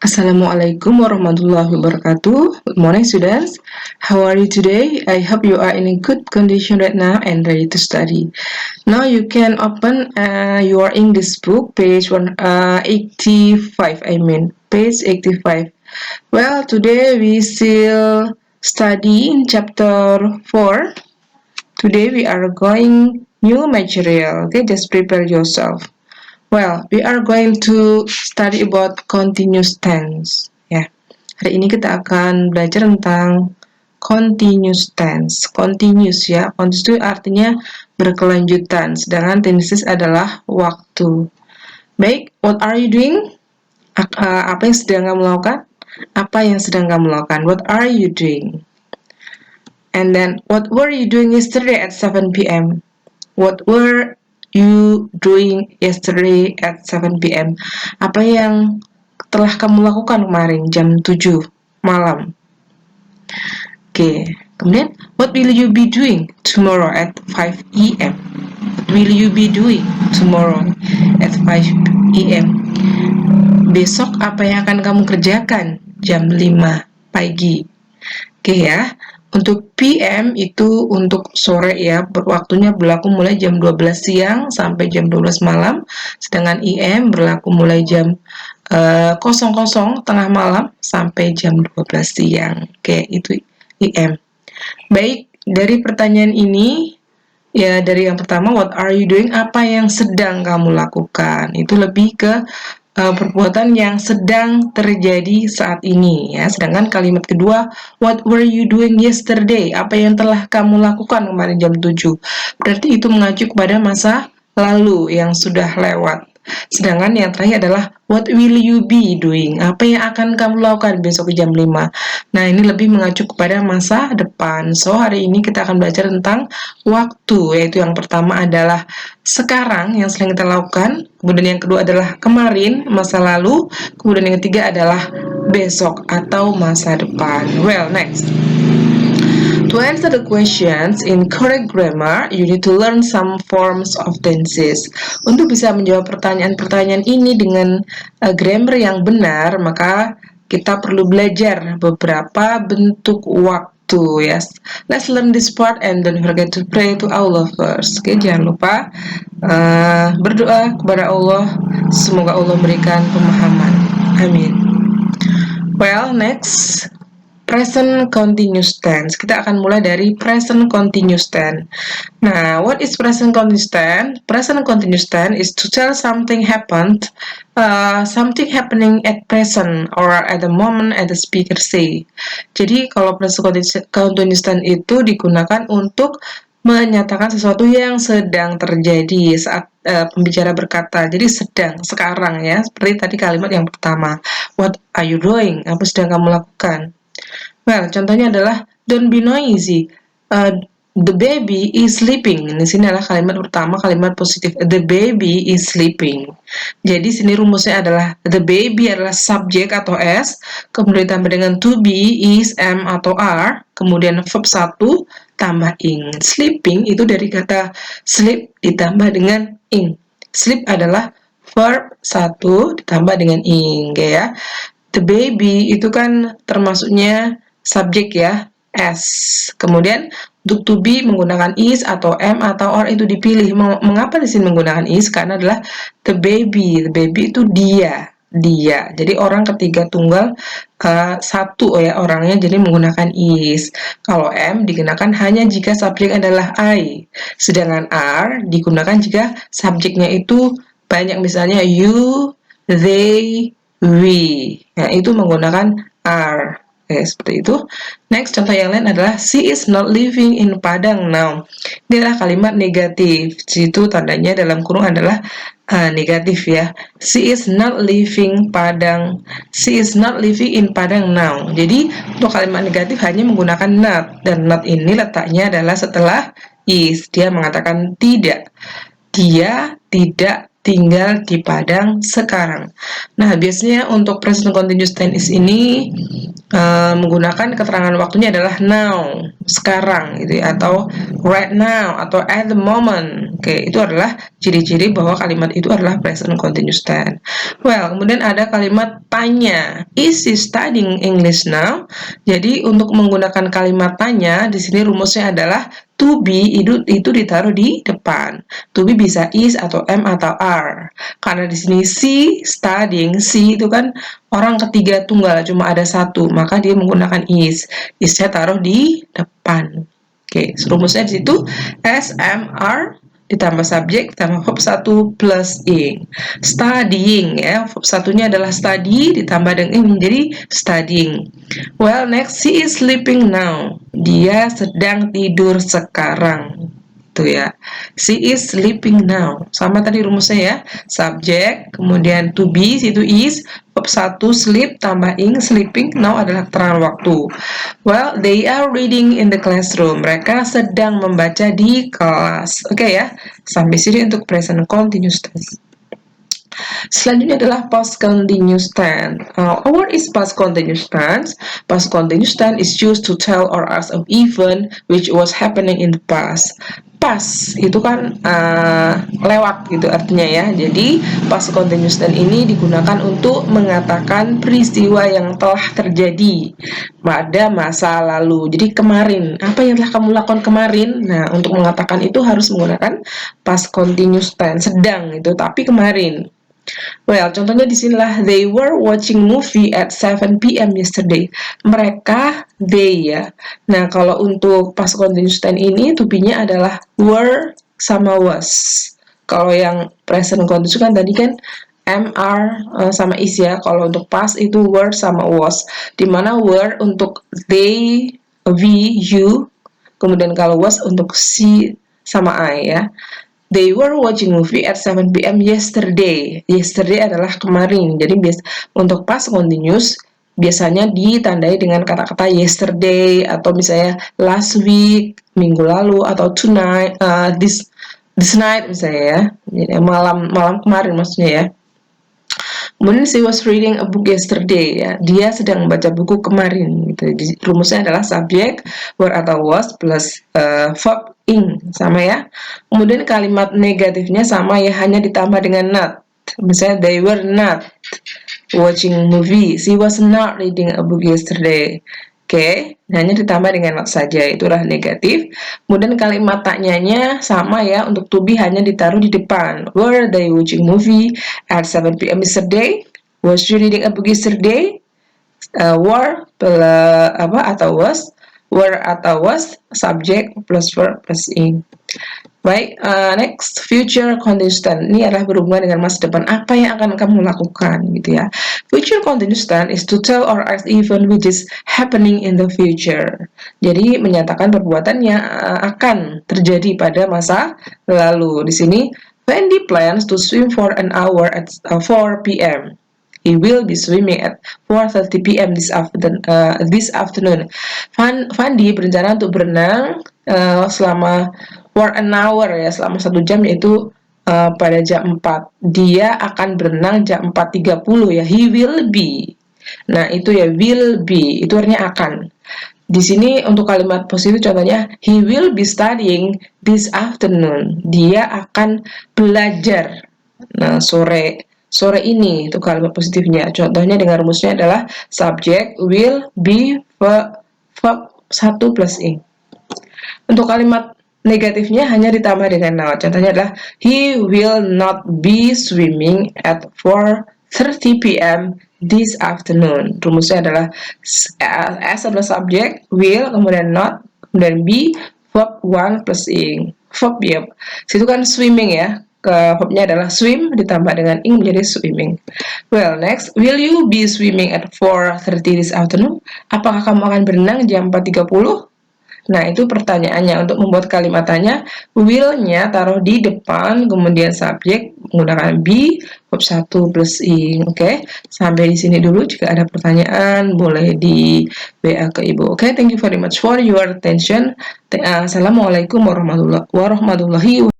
Assalamualaikum warahmatullahi wabarakatuh. Good morning, students. How are you today? I hope you are in a good condition right now and ready to study. Now you can open your English book, page 85. Page 85. Well, today we still study in chapter 4. Today we are going new material. Okay, just prepare yourself. Well, we are going to study about continuous tense. Ya, hari ini kita akan belajar tentang continuous tense. Continuous ya, continuous itu artinya berkelanjutan, sedangkan tenses adalah waktu. Baik, what are you doing? Apa yang sedang kamu lakukan? Apa yang sedang kamu lakukan? What are you doing? And then, what were you doing yesterday at 7 p.m.? What were you doing yesterday at 7 p.m.? Apa yang telah kamu lakukan kemarin jam 7 malam? Oke, kemudian what will you be doing tomorrow at 5 a.m.? What will you be doing tomorrow at 5 a.m.? Besok apa yang akan kamu kerjakan jam 5 pagi? Oke ya. Untuk PM itu untuk sore ya, waktunya berlaku mulai jam 12 siang sampai jam 12 malam, sedangkan IM berlaku mulai jam 00 tengah malam sampai jam 12 siang. Oke, itu IM. Baik, dari pertanyaan ini, ya dari yang pertama, what are you doing? Apa yang sedang kamu lakukan? Itu lebih ke perbuatan yang sedang terjadi saat ini ya. Sedangkan kalimat kedua, what were you doing yesterday? Apa yang telah kamu lakukan kemarin jam 7? Berarti itu mengacu kepada masa lalu yang sudah lewat. Sedangkan yang terakhir adalah what will you be doing? Apa yang akan kamu lakukan besok jam 5? Nah, ini lebih mengacu kepada masa depan. So, hari ini kita akan belajar tentang waktu, yaitu yang pertama adalah sekarang yang sering kita lakukan, kemudian yang kedua adalah kemarin, masa lalu, kemudian yang ketiga adalah besok atau masa depan. Well, next. To answer the questions in correct grammar, you need to learn some forms of tenses. Untuk bisa menjawab pertanyaan-pertanyaan ini dengan grammar yang benar, maka kita perlu belajar beberapa bentuk waktu. Yes, let's learn this part and don't forget to pray to Allah first. Oke, jangan lupa berdoa kepada Allah. Semoga Allah memberikan pemahaman. Amin. Well, next. Present continuous tense. Kita akan mulai dari present continuous tense. Nah, what is present continuous tense? Present continuous tense is to tell something happened, something happening at present or at the moment at the speaker say. Jadi, kalau present continuous tense itu digunakan untuk menyatakan sesuatu yang sedang terjadi saat pembicara berkata. Jadi sedang, sekarang ya. Seperti tadi kalimat yang pertama. What are you doing? Apa sedang kamu lakukan? Well, contohnya adalah don't be noisy. The baby is sleeping. Di sini adalah kalimat pertama, kalimat positif. The baby is sleeping. Jadi sini rumusnya adalah the baby adalah subjek atau S, kemudian ditambah dengan to be, is, am atau are, kemudian verb 1 tambah ing. Sleeping itu dari kata sleep ditambah dengan ing. Sleep adalah verb 1 ditambah dengan ing, ya. The baby itu kan termasuknya subjek ya, S. Kemudian untuk to be menggunakan is atau am atau are itu dipilih. Mengapa di sini menggunakan is? Karena adalah the baby. The baby itu dia. Jadi orang ketiga tunggal satu ya orangnya, jadi menggunakan is. Kalau am digunakan hanya jika subjek adalah I. Sedangkan are digunakan jika subjeknya itu banyak, misalnya you, they, we. Nah, itu menggunakan are. Oke, seperti itu. Next, contoh yang lain adalah she is not living in Padang now. Ini adalah kalimat negatif. Situ tandanya dalam kurung adalah negatif ya. She is not living Padang. She is not living in Padang now. Jadi, untuk kalimat negatif hanya menggunakan not. Dan not ini letaknya adalah setelah is. Dia mengatakan tidak. Dia tidak tinggal di Padang sekarang. Nah, biasanya untuk present continuous tense ini menggunakan keterangan waktunya adalah now, sekarang gitu ya, atau right now, atau at the moment. Oke, itu adalah ciri-ciri bahwa kalimat itu adalah present continuous tense. Well, kemudian ada kalimat tanya, is she studying English now? Jadi untuk menggunakan kalimat tanya di sini rumusnya adalah to be itu ditaruh di depan. To be bisa is atau am atau are. Karena di sini she studying, she itu kan orang ketiga tunggal, cuma ada satu, maka dia menggunakan is. Is-nya taruh di depan. Oke, rumusnya di situ SMR ditambah subjek ditambah verb 1 plus ing. Studying ya, verb satunya adalah study ditambah dengan ing menjadi studying. Well, next, she is sleeping now. Dia sedang tidur sekarang. Itu ya. She is sleeping now. Sama tadi rumusnya ya. Subjek, kemudian to be, situ is, verb 1 sleep tambah ing, sleeping, now adalah keterangan waktu. Well, they are reading in the classroom. Mereka sedang membaca di kelas. Oke ya. Sampai sini untuk present continuous tense. Selanjutnya adalah past continuous tense. What is past continuous tense? Past continuous tense is used to tell or ask of event which was happening in the past. Past itu kan lewat gitu artinya ya. Jadi past continuous tense ini digunakan untuk mengatakan peristiwa yang telah terjadi pada masa lalu. Jadi kemarin, apa yang telah kamu lakukan kemarin? Nah, untuk mengatakan itu harus menggunakan past continuous tense, sedang itu, tapi kemarin. Well, contohnya di sinilah they were watching movie at 7 p.m. yesterday. Mereka, they ya. Nah, kalau untuk past continuous tense ini to be-nya adalah were sama was. Kalau yang present continuous kan tadi kan am, are sama is ya. Kalau untuk past itu were sama was. Dimana were untuk they, we, you. Kemudian kalau was untuk she sama I ya. They were watching movie at 7 p.m. yesterday. Yesterday adalah kemarin. Jadi untuk past continuous biasanya ditandai dengan kata-kata yesterday atau misalnya last week, minggu lalu, atau tonight, this night misalnya ya. Jadi malam kemarin maksudnya ya. Kemudian she was reading a book yesterday ya. Dia sedang membaca buku kemarin gitu. Rumusnya adalah subjek were atau was plus verb ing sama ya. Kemudian kalimat negatifnya sama ya, hanya ditambah dengan not. Misalnya they were not watching movie. She was not reading a book yesterday. Oke, hanya ditambah dengan not saja, itulah negatif. Kemudian kalimat tanyanya sama ya, untuk to be hanya ditaruh di depan. Were they watching movie at 7 p.m. yesterday? Was you reading a book yesterday? Were atau was? Were atau was, subject plus verb plus ing. Baik, next, future continuous tense. Ini adalah berhubungan dengan masa depan. Apa yang akan kamu lakukan, gitu ya. Future continuous tense is to tell or act event which is happening in the future. Jadi menyatakan perbuatan yang akan terjadi pada masa lalu. Di sini, Wendy plans to swim for an hour at 4 p.m. He will be swimming at 4:30 p.m. this afternoon. Fandi berencana untuk berenang selama for an hour ya, selama 1 jam, yaitu pada jam 4. Dia akan berenang jam 4.30 ya. He will be. Nah, itu ya will be, itu artinya akan. Di sini untuk kalimat positif contohnya he will be studying this afternoon. Dia akan belajar. Nah, sore ini itu kalimat positifnya. Contohnya dengan rumusnya adalah subject will be verb 1 plus ing. Untuk kalimat negatifnya hanya ditambah dengan not. Contohnya adalah he will not be swimming at 4:30 p.m. this afternoon. Rumusnya adalah as adalah subject, will, kemudian not, kemudian be, verb 1 plus ing. Verb ya, situ kan swimming ya. Verbnya adalah swim ditambah dengan ing menjadi swimming. Well, next, will you be swimming at 4:30 this afternoon? Apakah kamu akan berenang jam 4.30? Nah, itu pertanyaannya. Untuk membuat kalimat tanya, will-nya taruh di depan, kemudian subjek menggunakan be, verb 1 plus ing. Oke, sampai di sini dulu. Jika ada pertanyaan, boleh di WA ke Ibu. Oke, thank you very much for your attention. Assalamualaikum warahmatullahi wabarakatuh.